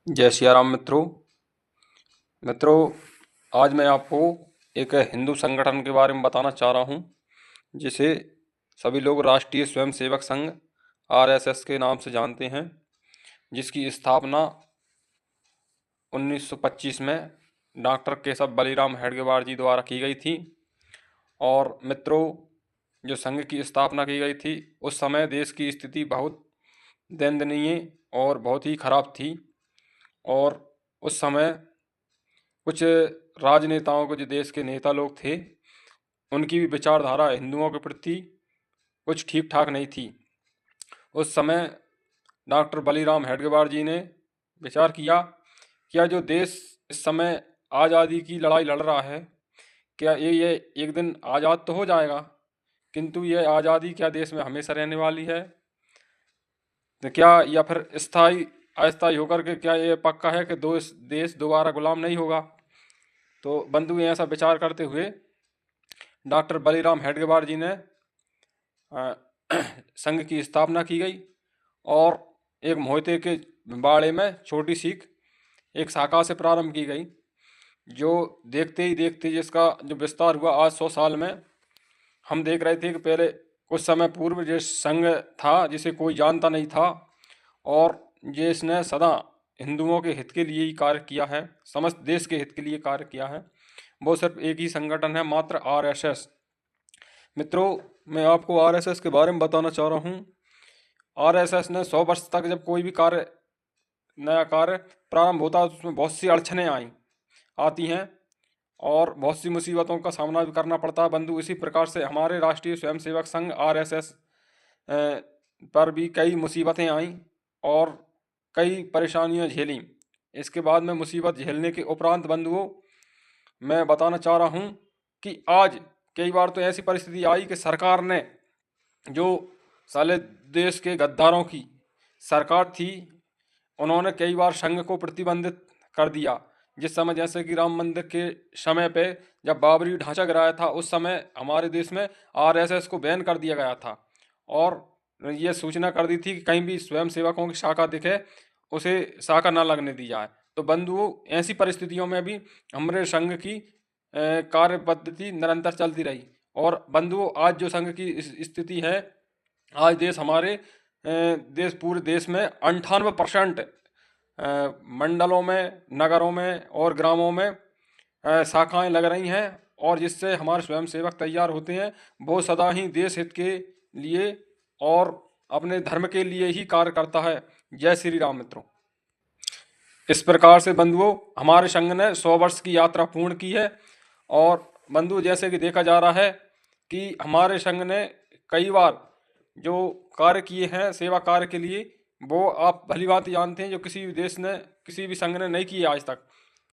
जय सिया राम मित्रों, आज मैं आपको एक हिंदू संगठन के बारे में बताना चाह रहा हूँ, जिसे सभी लोग राष्ट्रीय स्वयंसेवक संघ आरएसएस के नाम से जानते हैं, जिसकी स्थापना 1925 में डॉक्टर केशव बलीराम हेडगेवार जी द्वारा की गई थी। और मित्रों, जो संघ की स्थापना की गई थी उस समय देश की स्थिति बहुत दयनीय और बहुत ही खराब थी। और उस समय कुछ राजनेताओं को, जो देश के नेता लोग थे, उनकी भी विचारधारा हिंदुओं के प्रति कुछ ठीक ठाक नहीं थी। उस समय डॉक्टर बलीराम हेडगेवार जी ने विचार किया, क्या जो देश इस समय आज़ादी की लड़ाई लड़ रहा है, क्या ये एक दिन आज़ाद तो हो जाएगा, किंतु ये आज़ादी क्या देश में हमेशा रहने वाली है? तो क्या या फिर स्थायी अस्थायी होकर के क्या ये पक्का है कि देश दोबारा गुलाम नहीं होगा? तो बंधु, ऐसा विचार करते हुए डॉक्टर बलीराम हेडगेवार जी ने संघ की स्थापना की गई और एक मोहिते के बाड़े में छोटी सी एक शाखा से प्रारंभ की गई, जो देखते ही देखते जिसका जो विस्तार हुआ आज 100 साल में। हम देख रहे थे कि पहले कुछ समय पूर्व जो संघ था, जिसे कोई जानता नहीं था, और जिसने सदा हिंदुओं के हित के लिए ही कार्य किया है, समस्त देश के हित के लिए कार्य किया है, वो सिर्फ एक ही संगठन है, मात्र आरएसएस। मित्रों, मैं आपको आरएसएस के बारे में बताना चाह रहा हूँ। आरएसएस ने 100 वर्ष तक जब कोई भी नया कार्य प्रारंभ होता है तो उसमें बहुत सी अड़चनें आती हैं और बहुत सी मुसीबतों का सामना भी करना पड़ता है बंधु। इसी प्रकार से हमारे राष्ट्रीय स्वयंसेवक संघ आरएसएस पर भी कई मुसीबतें आईं और कई परेशानियां झेलीं। इसके बाद में मुसीबत झेलने के उपरांत बंधुओं, मैं बताना चाह रहा हूँ कि आज कई बार तो ऐसी परिस्थिति आई कि सरकार ने, जो साले देश के गद्दारों की सरकार थी, उन्होंने कई बार संघ को प्रतिबंधित कर दिया। जिस समय, जैसे कि राम मंदिर के समय पे जब बाबरी ढांचा गिराया था, उस समय हमारे देश में आरएसएस को बैन कर दिया गया था और ये सूचना कर दी थी कि कहीं भी स्वयं सेवकों की शाखा दिखे उसे शाखा न लगने दी जाए। तो बंधुओं, ऐसी परिस्थितियों में भी हमारे संघ की कार्य पद्धति निरंतर चलती रही। और बंधुओं, आज जो संघ की स्थिति है, आज देश पूरे देश में 98% मंडलों में, नगरों में और ग्रामों में शाखाएं लग रही हैं, और जिससे हमारे स्वयंसेवक तैयार होते हैं, वो सदा ही देश हित के लिए और अपने धर्म के लिए ही कार्य करता है। जय श्री राम मित्रों। इस प्रकार से बंधुओं, हमारे संघ ने 100 वर्ष की यात्रा पूर्ण की है। और बंधु, जैसे कि देखा जा रहा है कि हमारे संघ ने कई बार जो कार्य किए हैं सेवा कार्य के लिए, वो आप भली भांति जानते हैं, जो किसी भी देश ने, किसी भी संघ ने नहीं किए आज तक।